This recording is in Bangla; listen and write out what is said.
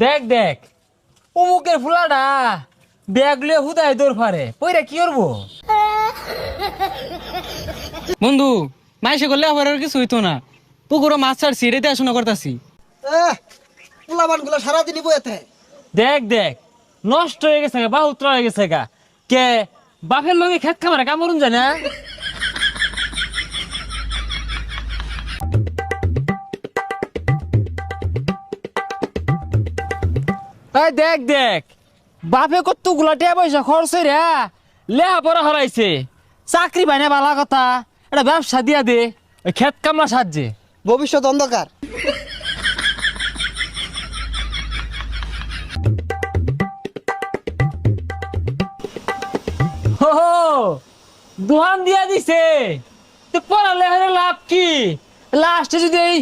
দেখ দেখ অমুকের ফুলাটা ব্যাগ লিয়ে হুদায় দৌড় ফারে পইরা কি করবো? বন্ধু মাইসে করলে আবার আর কিছু হইতো না। পুকুরও মাছ ছাড়ছি, রেতে আসনা করতাছি। পোলাবান গুলো সারাদিনই বইতে। দেখ দেখ নষ্ট হয়ে গেছে গা, বাহুত্র হয়ে গেছে গা। কে বাপের লগে খেত খামারে কামড়ুন যায় না? এই দেখ দেখ বাপে কত গুলাটিয়া পয়সা খরচ রে লেহা পড়া হরাইছে, চাকরি পাই না বালা কথা, এটা ব্যবসা দিয়া দে ওই খেত কামলা সাহায্যে। ভবিষ্যৎ অন্ধকার। হো দোহান দিয়া দিছে তো পড়ালে লাভ কি? লাস্টে যদি এই